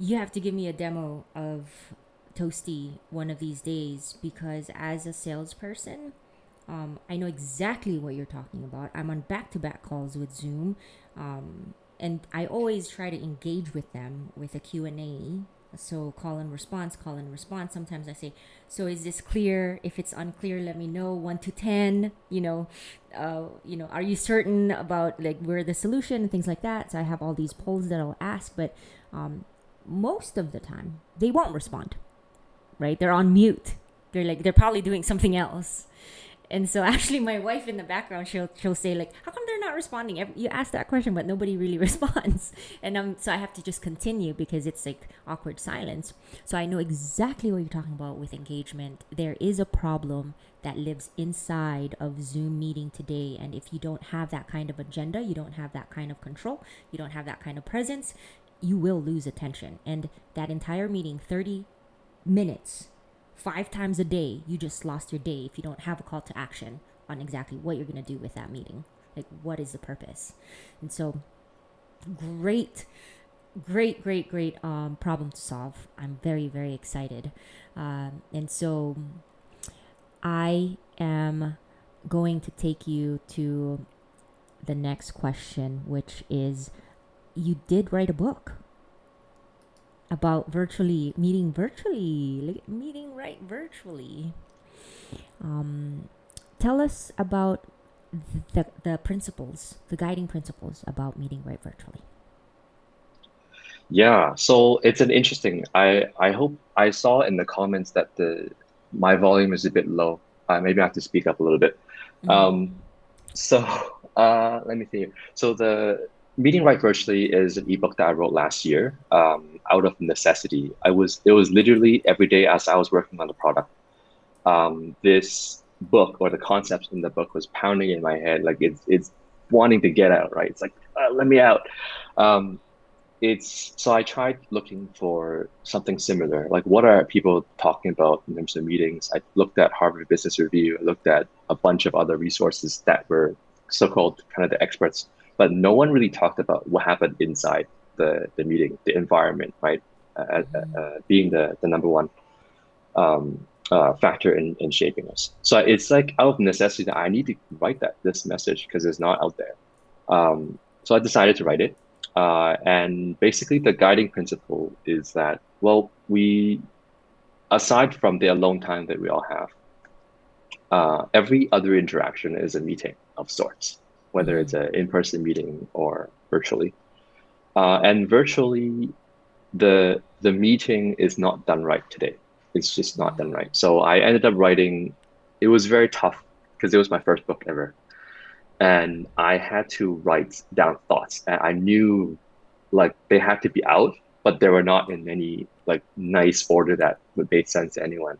You have to give me a demo of Toasty one of these days, because as a salesperson, I know exactly what you're talking about. I'm on back-to-back calls with Zoom, and I always try to engage with them with a Q&A. So call and response. Sometimes I say, so is this clear? If it's unclear, let me know. 1 to 10, are you certain about like where the solution and things like that? So I have all these polls that I'll ask, but most of the time they won't respond, right? They're on mute. They're probably doing something else. And so actually my wife in the background, she'll say like, how come they're not responding? You ask that question, but nobody really responds. And so I have to just continue because it's like awkward silence. So I know exactly what you're talking about with engagement. There is a problem that lives inside of Zoom meeting today. And if you don't have that kind of agenda, you don't have that kind of control, you don't have that kind of presence, you will lose attention. And that entire meeting, 30 minutes, 5 times a day, you just lost your day if you don't have a call to action on exactly what you're going to do with that meeting. Like, what is the purpose? And so great problem to solve. I'm very, very excited. And so I am going to take you to the next question, which is, you did write a book about meeting right virtually. Tell us about the principles, the guiding principles about meeting right virtually. Yeah, so it's an interesting. I hope I saw in the comments that my volume is a bit low. Maybe I have to speak up a little bit. Um, so let me think. So the Meeting Right Virtually is an ebook that I wrote last year, out of necessity. It was literally every day as I was working on the product. This book or the concepts in the book was pounding in my head, like it's wanting to get out, right? It's like, let me out. Um, so I tried looking for something similar. Like, what are people talking about in terms of meetings? I looked at Harvard Business Review. I looked at a bunch of other resources that were so-called kind of the experts, but no one really talked about what happened inside the meeting, the environment, right? Being the number one factor in shaping us. So it's like out of necessity that I need to write this message because it's not out there. So I decided to write it. And basically the guiding principle is that, well, aside from the alone time that we all have, every other interaction is a meeting of sorts, whether it's an in-person meeting or virtually. And virtually, the meeting is not done right today. It's just not done right. So I ended up writing, it was very tough because it was my first book ever. And I had to write down thoughts. And I knew like they had to be out, but they were not in any like nice order that would make sense to anyone.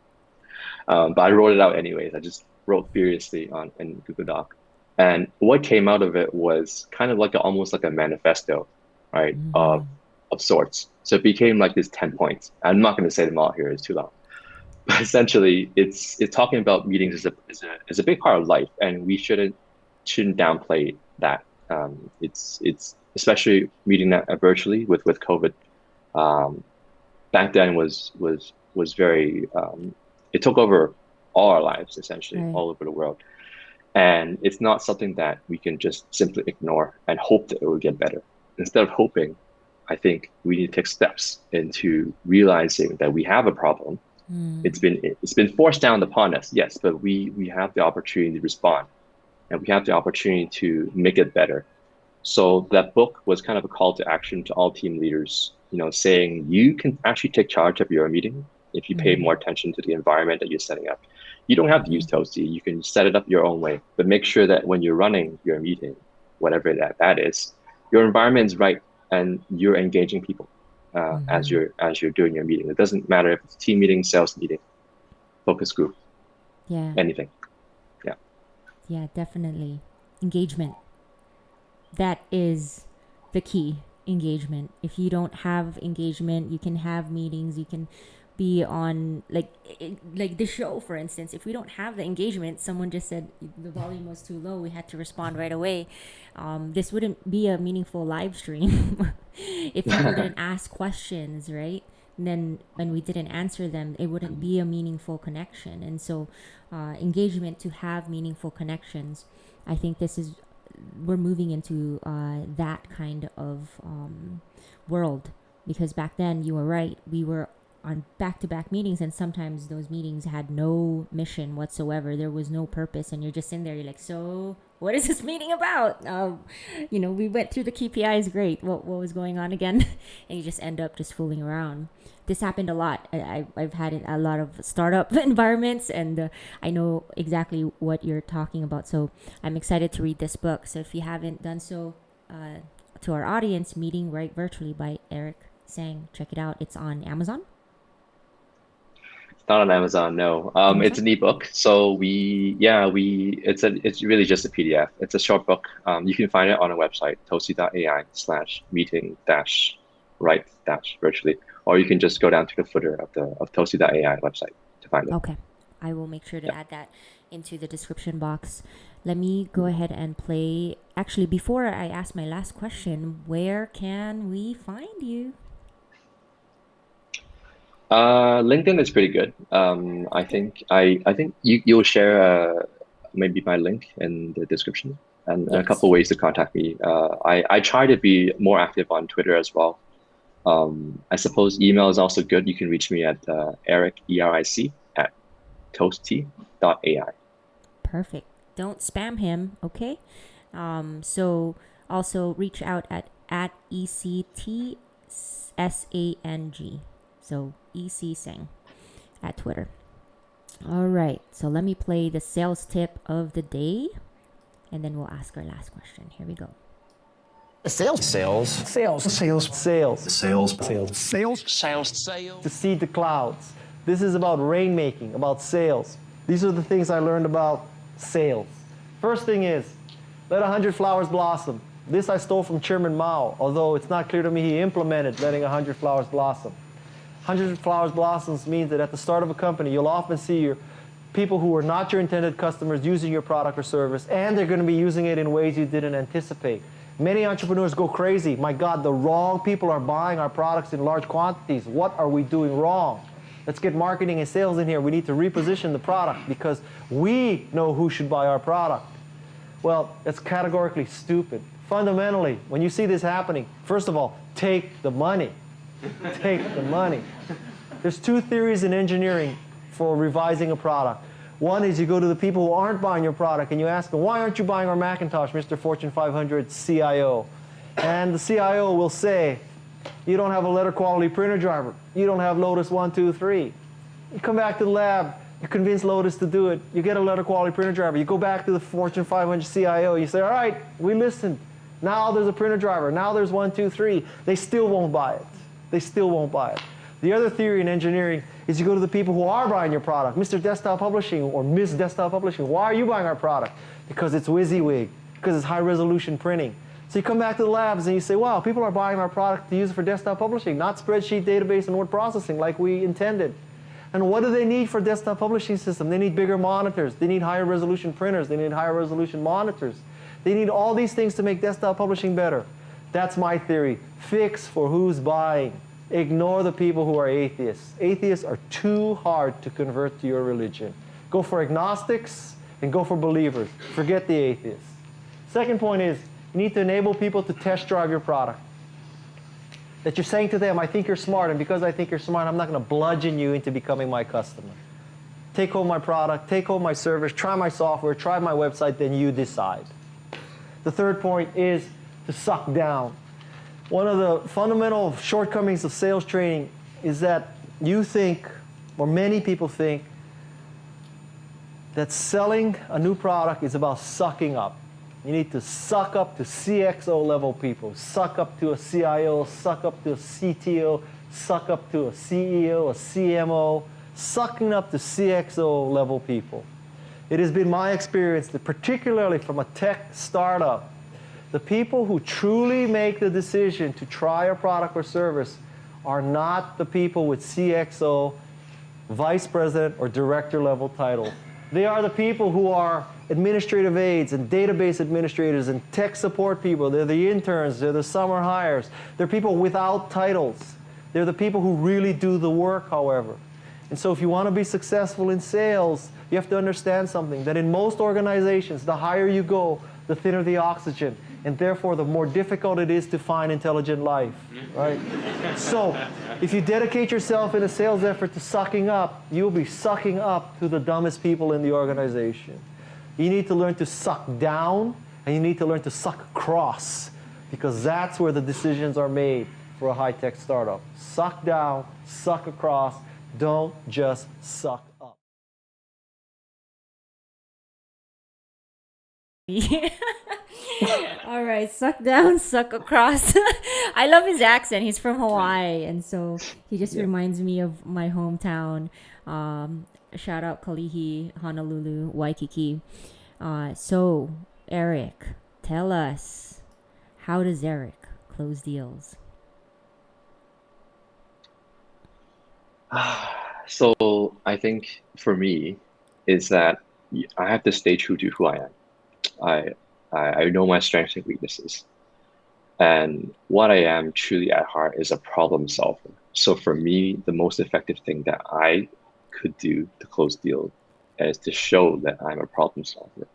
But I wrote it out anyways. I just wrote furiously in Google Doc. And what came out of it was kind of like almost like a manifesto, right? Of sorts. So it became like this 10 points. I'm not going to say them all here, it's too long. But essentially it's talking about meetings is a big part of life, and we shouldn't downplay that. It's especially meeting that virtually with COVID. Back then was very it took over all our lives essentially, Right. all over the world, and it's not something that we can just simply ignore and hope that it will get better. Instead of hoping, I think we need to take steps into realizing that we have a problem. It's been forced down upon us, yes, but we have the opportunity to respond. And we have the opportunity to make it better. So that book was kind of a call to action to all team leaders, saying you can actually take charge of your meeting if you pay more attention to the environment that you're setting up. You don't have to use Toasty. You can set it up your own way, but make sure that when you're running your meeting, whatever that is, your environment is right and you're engaging people as you're doing your meeting. It doesn't matter if it's a team meeting, sales meeting, focus group, anything. Yeah, definitely. Engagement. That is the key. Engagement. If you don't have engagement, you can have meetings, you can be on like the show, for instance. If we don't have the engagement, someone just said the volume was too low, we had to respond right away. This wouldn't be a meaningful live stream if people didn't ask questions, right? And then when we didn't answer them, it wouldn't be a meaningful connection. And so engagement to have meaningful connections, I think we're moving into that kind of world, because back then you were right, we were on back-to-back meetings, and sometimes those meetings had no mission whatsoever. There was no purpose, and you're just in there, you're like, so what is this meeting about? We went through the KPIs, great, what was going on again? And you just end up just fooling around. This happened a lot. I've had it a lot of startup environments, and I know exactly what you're talking about. So I'm excited to read this book. So if you haven't done so, to our audience, Meeting Right Virtually by Eric Tsang, check it out. It's on Amazon. Not on Amazon, no. It's an ebook. So it's really just a PDF. It's a short book. You can find it on our website, toasty.ai/meeting-right-virtually, or you can just go down to the footer of toasty.ai website to find it. Okay, I will make sure to add that into the description box. Let me go ahead and play. Actually, before I ask my last question, where can we find you? LinkedIn is pretty good. I think you'll share maybe my link in the description. and a Yes. couple ways to contact me. I try to be more active on Twitter as well. I suppose email is also good. You can reach me at Eric, ERIC, at toasty.ai. Perfect. Don't spam him, okay? So also reach out at ECTSANG. So EC Sang at Twitter. All right. So let me play the sales tip of the day, and then we'll ask our last question. Here we go. Sales. To see the clouds. This is about rainmaking, about sales. These are the things I learned about sales. First thing is, let 100 flowers blossom. This I stole from Chairman Mao, although it's not clear to me he implemented letting 100 flowers blossom. 100 flowers blossoms means that at the start of a company, you'll often see your people who are not your intended customers using your product or service, and they're going to be using it in ways you didn't anticipate. Many entrepreneurs go crazy. My God, the wrong people are buying our products in large quantities. What are we doing wrong? Let's get marketing and sales in here. We need to reposition the product because we know who should buy our product. Well, that's categorically stupid. Fundamentally, when you see this happening, first of all, take the money. Take the money. There's two theories in engineering for revising a product. One is you go to the people who aren't buying your product and you ask them, why aren't you buying our Macintosh, Mr. Fortune 500 CIO? And the CIO will say, you don't have a letter quality printer driver. You don't have Lotus 1, 2, 3. You come back to the lab, you convince Lotus to do it. You get a letter quality printer driver. You go back to the Fortune 500 CIO. You say, all right, we listened. Now there's a printer driver. Now there's 1, 2, 3. They still won't buy it. They still won't buy it. The other theory in engineering is you go to the people who are buying your product, Mr. Desktop Publishing or Ms. Desktop Publishing. Why are you buying our product? Because it's WYSIWYG, because it's high resolution printing. So you come back to the labs and you say, wow, people are buying our product to use it for desktop publishing, not spreadsheet, database, and word processing like we intended. And what do they need for desktop publishing system? They need bigger monitors. They need higher resolution printers. They need higher resolution monitors. They need all these things to make desktop publishing better. That's my theory. Fix for who's buying. Ignore the people who are atheists. Atheists are too hard to convert to your religion. Go for agnostics and go for believers. Forget the atheists. Second point is, you need to enable people to test drive your product. That you're saying to them, I think you're smart, and because I think you're smart, I'm not going to bludgeon you into becoming my customer. Take home my product, take home my service, try my software, try my website, then you decide. The third point is to suck down. One of the fundamental shortcomings of sales training is that you think, or many people think, that selling a new product is about sucking up. You need to suck up to CXO level people, suck up to a CIO, suck up to a CTO, suck up to a CEO, a CMO, sucking up to CXO level people. It has been my experience that particularly from a tech startup, the people who truly make the decision to try a product or service are not the people with CXO, vice president, or director level title. They are the people who are administrative aides and database administrators and tech support people. They're the interns, they're the summer hires. They're people without titles. They're the people who really do the work, however. And so if you want to be successful in sales, you have to understand something, that in most organizations, the higher you go, the thinner the oxygen, and therefore the more difficult it is to find intelligent life, right? So if you dedicate yourself in a sales effort to sucking up, you'll be sucking up to the dumbest people in the organization. You need to learn to suck down, and you need to learn to suck across, because that's where the decisions are made for a high-tech startup. Suck down, suck across, don't just suck up. All right, suck down, suck across. I love his accent. He's from Hawaii, and so he just reminds me of my hometown. Shout out Kalihi, Honolulu, Waikiki. So Eric, tell us, how does Eric close deals? So I think for me is that I have to stay true to who I am. I know my strengths and weaknesses. And what I am truly at heart is a problem solver. So for me, the most effective thing that I could do to close deals is to show that I'm a problem solver.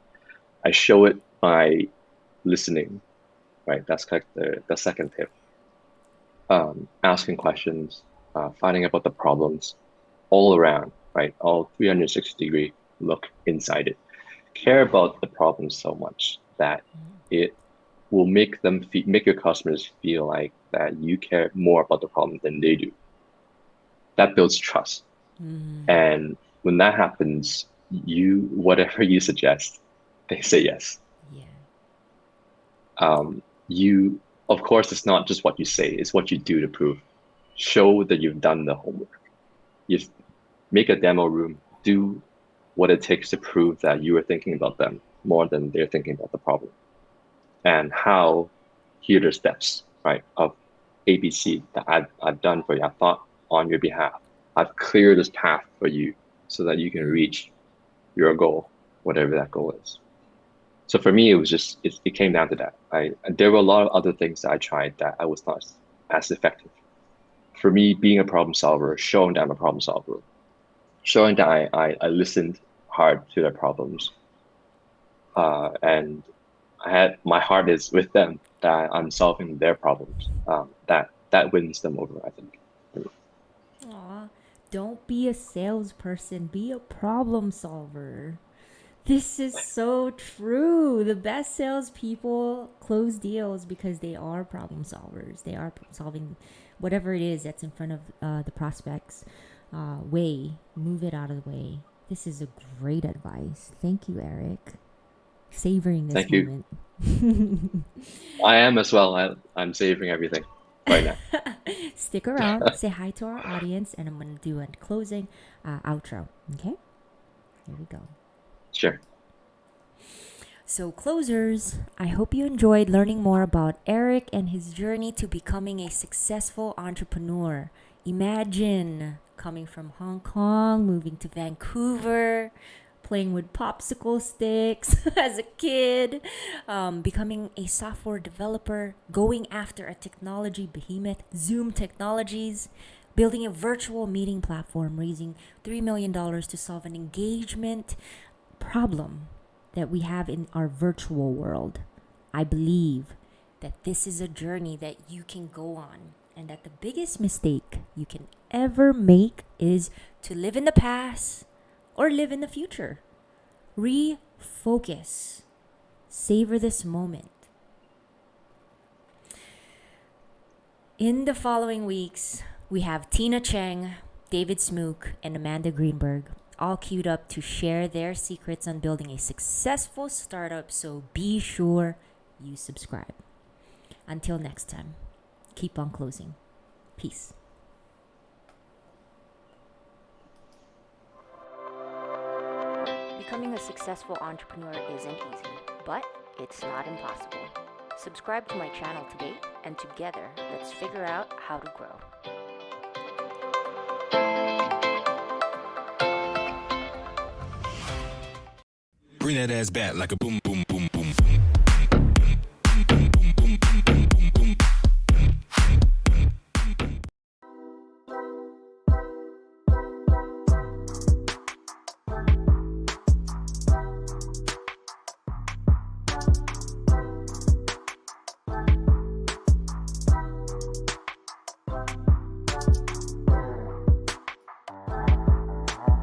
I show it by listening, right? That's like the second tip. Asking questions, finding out about the problems all around, right? All 360-degree look inside it. Care about the problem so much that it will make your customers feel like that you care more about the problem than they do. That builds trust. And when that happens, whatever you suggest, they say yes. Yeah. Of course, it's not just what you say, it's what you do to prove. Show that you've done the homework. You make a demo room, do what it takes to prove that you are thinking about them more than they're thinking about the problem. And here are the steps, right, of ABC that I've done for you. I've thought on your behalf. I've cleared this path for you so that you can reach your goal, whatever that goal is. So for me, it came down to that. There were a lot of other things that I tried that I was not as effective. For me, being a problem solver, showing that I'm a problem solver, showing that I listened hard to their problems, and my heart is with them, that I'm solving their problems. That wins them over, I think. Aw, don't be a salesperson, be a problem solver. This is so true. The best salespeople close deals because they are problem solvers. They are solving whatever it is that's in front of the prospect's way. Move it out of the way. This is a great advice. Thank you, Eric. Savoring this Thank you. moment. I am as well. I'm savoring everything right now. Stick around. Say hi to our audience, and I'm going to do a closing outro. Okay? Here we go. Sure. So, closers, I hope you enjoyed learning more about Eric and his journey to becoming a successful entrepreneur. Imagine coming from Hong Kong, moving to Vancouver, playing with popsicle sticks as a kid, becoming a software developer, going after a technology behemoth, Zoom Technologies, building a virtual meeting platform, raising $3 million to solve an engagement problem that we have in our virtual world. I believe that this is a journey that you can go on, and that the biggest mistake you can ever make is to live in the past or live in the future. Refocus. Savor this moment. In the following weeks, we have Tina Cheng, David Smook, and Amanda Greenberg all queued up to share their secrets on building a successful startup, so be sure you subscribe. Until next time, keep on closing. Peace. Becoming a successful entrepreneur isn't easy, but it's not impossible. Subscribe to my channel today, and together, let's figure out how to grow. Bring that ass back like a boom boom.